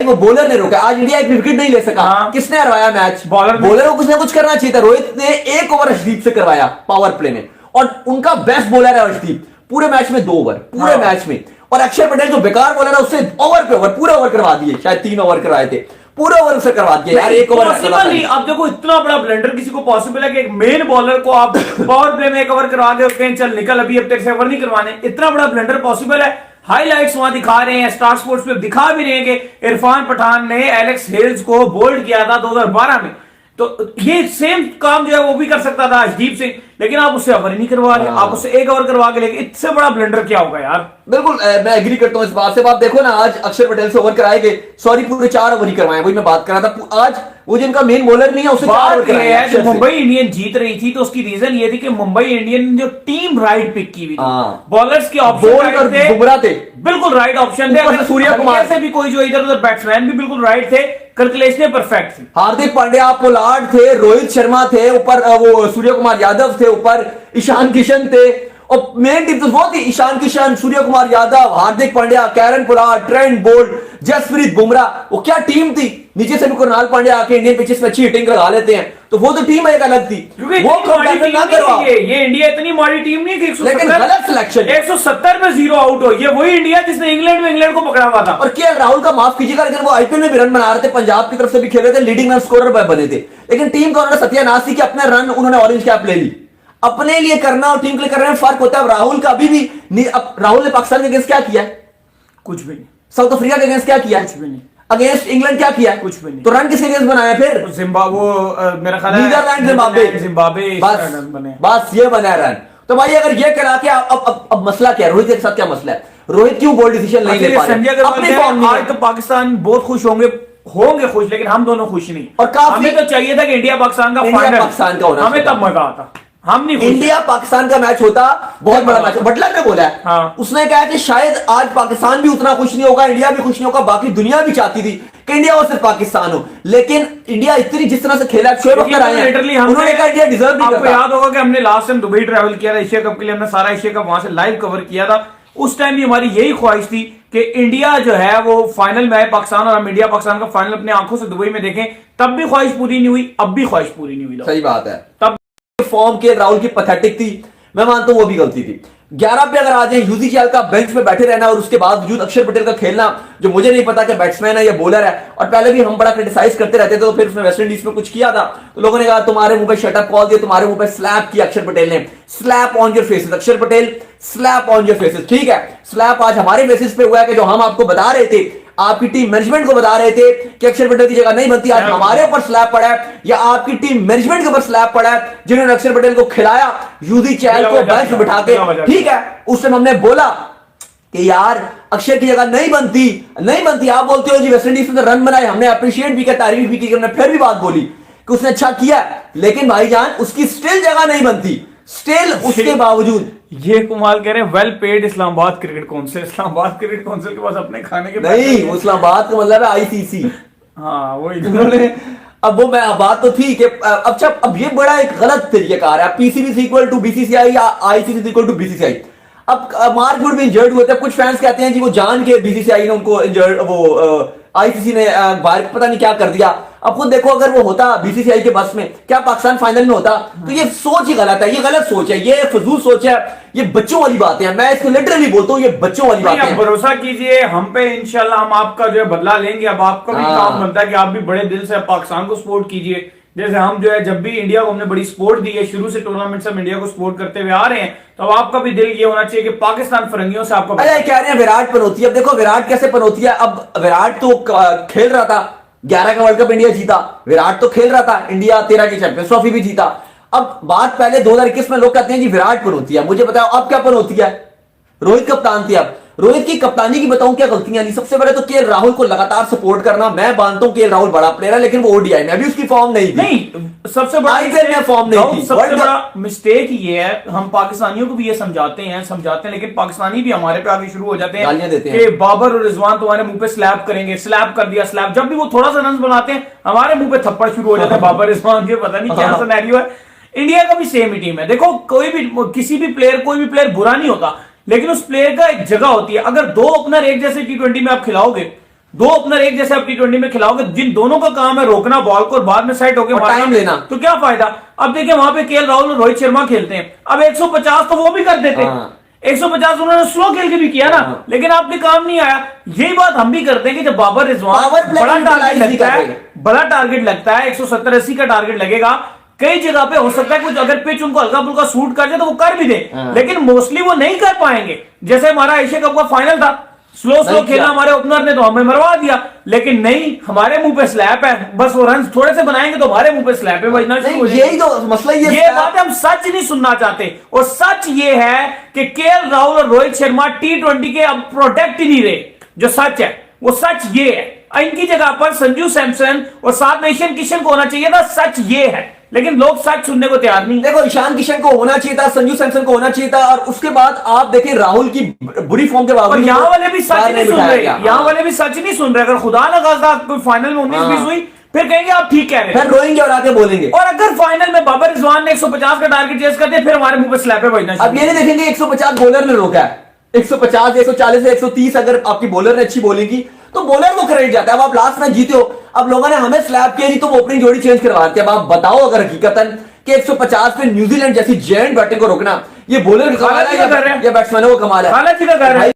वो बॉलर ने रोका। आज इंडिया एक विकेट नहीं ले सका। किसने हरवाया मैच? बॉलर को कुछ ना कुछ करना चाहिए था। रोहित ने एक ओवर अर्शदीप से करवाया पावर प्ले में, और उनका बेस्ट बॉलर है अर्शदीप, पूरे मैच में 2 ओवर, पूरे मैच में। और अक्षर पटेल जो बेकार बॉलर है, उससे ओवर पे ओवर, पूरे ओवर करवा दिए, शायद 3 ओवर करवाए थे, पूरे ओवर से करवा दिया यार। एक ओवर नहीं। आप देखो इतना बड़ा ब्लंडर किसी को पॉसिबल है कि एक मेन बॉलर को आप पावर प्ले में 1 ओवर करवा के कहें चल निकल, अभी अब तेरे से ओवर नहीं करवाने? इतना बड़ा ब्लंडर पॉसिबल है? हाइलाइट्स वहां दिखा रहे हैं, स्टार स्पोर्ट्स पे दिखा भी रहे हैं कि इरफान पठान ने एलेक्स हेल्स को बोल्ड किया था 2012 में, तो ये सेम काम जो है वो भी कर सकता था अर्शदीप सिंह, लेकिन आप उससे ओवर नहीं करवा रहे, आप उससे 1 ओवर करवा के लेके। इससे बड़ा ब्लंडर क्या होगा यार? बिल्कुल मैं एग्री करता हूं इस बात से। आप देखो ना, आज अक्षर पटेल से ओवर कराए गए, सॉरी पूरे 4 ओवर ही करवाए, वही मैं बात कर रहा था। आज वो जिनका मेन बॉलर नहीं है उससे 4 ओवर कराए। जब मुंबई इंडियन जीत रही थी तो उसकी रीजन ये थी कि मुंबई इंडियन ने जो टीम राइट पिक की हुई थी, बॉलर्स के ऑप्शन थे, बुमराह थे, बिल्कुल राइट ऑप्शन थे, सूर्य कुमार से भी कोई जो इधर उधर बैट्समैन भी बिल्कुल राइट थे, कलकलेशने परफेक्ट थी। हार्दिक पांड्या, पोलार्ड थे, रोहित शर्मा थे ऊपर, वो सूर्य कुमार यादव थे ऊपर, ईशान किशन थे, और मेन टीम तो वो थी Ishan Kishan, Surya Kumar Yadav, Hardik Pandya, Kieron Pollard, Trent Boult, Jasprit Bumrah. वो क्या टीम थी! नीचे से भी कुणाल पांड्या आके इंडियन पिचेस में अच्छी हिटिंग लगा लेते हैं, तो वो तो टीम एक अलग थी। वो ना करवा, ये इंडिया इतनी माड़ी टीम नहीं कि 170, लेकिन गलत सिलेक्शन, 170 में 0 आउट हो। ये वही इंडिया जिसने इंग्लैंड को पकड़ा हुआ था। और केएल राहुल का माफ कीजिएगा, लेकिन वो आईपीएल में भी रन बना रहे थे, पंजाब की तरफ से भी खेल रहे थे, लीडिंग रन स्कोरर बने थे, लेकिन टीम का उन्होंने सत्यानाश की अपने रन उन्होंने ऑरेंज कैप ले ली। अपने लिए करना और टीम के लिए करने में फर्क होता है। राहुल का अभी भी राहुल ने पाकिस्तान के अगेंस्ट क्या किया? कुछ भी नहीं। साउथ अफ्रीका के अगेंस्ट क्या किया? कुछ भी नहीं। अगेंस्ट इंग्लैंड क्या किया? कुछ भी नहीं। तो रन किसके अगेंस्ट बनाया फिर? जिम्बाब्वे, मेरा ख्याल है नीदरलैंड, जिम्बाब्वे, बस ये बना रन। तो भाई अगर ये करा के अब मसला क्या है? रोहित के साथ क्या मसला है? रोहित क्यों बोल्ड डिसीजन नहीं ले पा रहे? आज तो पाकिस्तान बहुत खुश होंगे खुश, लेकिन हम दोनों खुश नहीं। और हमें तो चाहिए था कि इंडिया पाकिस्तान का फाइनल, हमें तब मजा आता। हम नहीं, इंडिया पाकिस्तान का मैच होता, बहुत बड़ा मैच। बटलर ने बोला है, हाँ। उसने कहा कि शायद आज पाकिस्तान भी उतना खुश नहीं होगा, इंडिया भी खुश नहीं होगा, बाकी दुनिया भी चाहती थी कि इंडिया और सिर्फ पाकिस्तान हो, लेकिन इंडिया इतनी जिस तरह से खेला, शोएब अख्तर आए हैं, उन्होंने कहा इंडिया डिजर्व नहीं करता। आपको याद होगा कि हमने लास्ट टाइम दुबई ट्रैवल किया था एशिया कप के लिए, हमने सारा एशिया कप वहां से लाइव कवर किया था। उस टाइम भी हमारी यही ख्वाहिश थी कि इंडिया जो है वो फाइनल में आए पाकिस्तान, और हम इंडिया पाकिस्तान का फाइनल अपने आंखों से दुबई में देखें। तब भी ख्वाहिश पूरी नहीं हुई, अब भी ख्वाहिश पूरी नहीं हुई। सही बात है। तब फॉर्म के राहुल की पैथेटिक थी, मैं मानता हूं वो भी गलती थी। 11 पे अगर आ जाए, यूजीसीएल का बेंच पे बैठे रहना और उसके बावजूद अक्षर पटेल का खेलना, जो मुझे नहीं पता कि बैट्समैन है या बॉलर है, और पहले भी हम बड़ा क्रिटिसाइज करते रहते थे, तो फिर उसने वेस्ट इंडीज में कुछ किया था तो लोगों ने कहा तुम्हारे मुंह पे शटअप कॉल दिया, तुम्हारे मुंह पे स्लैप किया अक्षर पटेल ने। स्लैप ऑन योर फेसेस अक्षर Patel, slap on your faces. ठीक है, स्लैप आज हमारे बेसिस पे हुआ है कि जो हम आपको बता रहे थे, आपकी टीम मैनेजमेंट को बता रहे थे कि अक्षर पटेल की जगह नहीं बनती, आज हमारे ऊपर स्लैप पड़ा है, या आपकी टीम मैनेजमेंट के ऊपर स्लैप पड़ा है जिन्होंने अक्षर पटेल को खिलाया, यूजीसीएल को बेंच पे बिठा के। ठीक है, उस टाइम हमने बोला कि यार अक्षर की जगह नहीं बनती। आप बोलते हो जी वेस्ट इंडीज ने रन बनाए, हमने अप्रिशिएट भी किया, तारीफ भी की, हमने फिर भी बात बोली कि उसने अच्छा किया, लेकिन भाईजान उसकी स्टिल जगह नहीं बनती। स्टिल उसके बावजूद ये कुमाल कह रहे हैं well paid Islamabad cricket council. Islamabad cricket council के पास अपने खाने के नहीं, इस्लामाबाद का मतलब है आईसीसी। हाँ वही उन्होंने, अब वो मैं बात तो थी कि अच्छा अब ये बड़ा एक गलत तरीकेकार है। पीसीबी इक्वल टू बीसीसीआई या आईसीसी इक्वल टू बीसीसीआई। अब मार्क वुड भी इंजर्ड हुए थे, कुछ फैंस कहते हैं जी वो जान के बीसीसीआई ने उनको इंजर्ड, वो आईसीसी ने बाहर पता नहीं क्या कर दिया। अब खुद देखो, अगर वो होता बीसीसीआई के बस में, क्या पाकिस्तान फाइनल में होता? तो ये सोच ही गलत है, ये गलत सोच है, ये फजूल सोच है, ये बच्चों वाली बातें हैं। मैं इसको लिटरली बोलता हूँ, ये बच्चों वाली बातें हैं। भरोसा कीजिए हम पे, इंशाल्लाह हम आपका जो है बदला लेंगे। अब आपका भी काम बनता है कि आप भी बड़े दिल से पाकिस्तान को सपोर्ट कीजिए। जैसे हम जो है जब भी इंडिया को हमने बड़ी सपोर्ट दी है, शुरू से टूर्नामेंट से हम इंडिया को सपोर्ट करते हुए आ रहे हैं, तो अब आपका भी दिल ये होना चाहिए कि पाकिस्तान फिरंगियों से आपको। अरे कह रहे हैं विराट पनौती। अब देखो विराट कैसे पनौती है। अब विराट तो खेल रहा था, 11 का वर्ल्ड कप इंडिया जीता, विराट तो खेल रहा था, इंडिया 13 की चैंपियंस ट्रॉफी भी जीता। अब बात पहले 2021 में लोग कहते हैं जी विराट पनौती है। मुझे बताओ अब क्या पनौती है? रोहित कप्तान थे। अब रोहित की कप्तानी की बताऊं क्या गलतियां नहीं। सबसे पहले तो केएल राहुल को लगातार सपोर्ट करना। मैं मानता हूं केएल राहुल बड़ा प्लेयर है, लेकिन वो ओडीआई में अभी उसकी फॉर्म नहीं थी। सबसे बड़ा आईपीएल में फॉर्म नहीं थी। सबसे बड़ा मिस्टेक ये है, हम पाकिस्तानियों को भी ये समझाते हैं, लेकिन पाकिस्तानी भी हमारे पे आगे शुरू हो जाते हैं, गालियां देते हैं कि बाबर और रिजवान तुम्हारे मुंह पे स्लैप करेंगे, स्लैप कर दिया स्लैप। जब भी वो थोड़ा सा रन बनाते हैं हमारे मुंह पे थप्पड़ शुरू हो जाते हैं बाबर रिजवान के। पता नहीं क्या सिनेरियो है। इंडिया का भी सेम ही टीम है। देखो कोई भी किसी भी प्लेयर, कोई भी प्लेयर बुरा नहीं होता, लेकिन उस प्लेयर का एक जगह होती है। अगर 2 ओपनर एक जैसे T20 में आप खिलाओगे दो ओपनर एक जैसे आप T20 में खिलाओगे, जिन दोनों का काम है रोकना बॉल को और बाद में सेट होकर और टाइम लेना, तो क्या फायदा। अब देखिए वहां पे केएल राहुल और रोहित शर्मा खेलते हैं, अब 150 तो वो भी कर देते हैं, 150 उन्होंने स्लो खेल के भी किया ना, लेकिन आपके काम नहीं आया। यही बात हम भी करते हैं कि जब बाबर रिजवान बड़ा टारगेट लगता है, बड़ा टारगेट लगता है, 170-80 का टारगेट लगेगा, कई जगह पे हो सकता है कुछ अगर पिच उनको हल्का फुल्का सूट कर जाए तो वो कर भी दे, लेकिन मोस्टली वो नहीं कर पाएंगे। जैसे हमारा एशिया कप का फाइनल था, स्लो खेला हमारे ओपनर ने तो हमें मरवा दिया, लेकिन नहीं, हमारे मुंह पे स्लैप है, बस वो रन थोड़े से बनाएंगे तो हमारे मुंह पे स्लैप है बजना शुरू हो जाएगा। यही तो मसला, ये बात हम सच नहीं सुनना चाहते, और सच ये है कि केएल राहुल और रोहित शर्मा T20 के अब प्रोटेक्ट ही नहीं रहे। जो सच है वो सच ये है, इनकी जगह पर संजू सैमसन और साथ में ईशान किशन को होना चाहिए था, सच ये है, लेकिन लोग सच सुनने को तैयार नहीं। देखो ईशान किशन को होना चाहिए था, संजू सैमसन को होना चाहिए था, और उसके बाद आप देखें राहुल की बुरी फॉर्म के बावजूद यहाँ वाले भी सच नहीं सुन रहे, यहाँ वाले भी सच नहीं सुन रहे। अगर खुदा ना खास्ता कोई फाइनल में 19-20 हुई फिर कहेंगे आप ठीक कह रहे हैं, फिर रोएंगे और आके बोलेंगे। और अगर फाइनल में बाबर रिजवान ने 150 का टारगेट चेस कर दिया फिर हमारे मुंह पे स्लैप है बजना। अब ये नहीं देखेंगे 150 बॉलर ने रोका है, 150 140 से 130 अगर आपकी बॉलर ने अच्छी बॉलिंग की तो बॉलर को क्रेडिट जाता है। अब आप लास्ट में जीते हो, अब लोगों ने हमें स्लैप किया नहीं तो वो ओपनिंग जोड़ी चेंज करवा देते। अब आप बताओ अगर हकीकतन कि 150 पे न्यूजीलैंड जैसी जेंट बैटिंग को रोकना ये बॉलर का कमाल है या बैट्समैनों को कमाल है?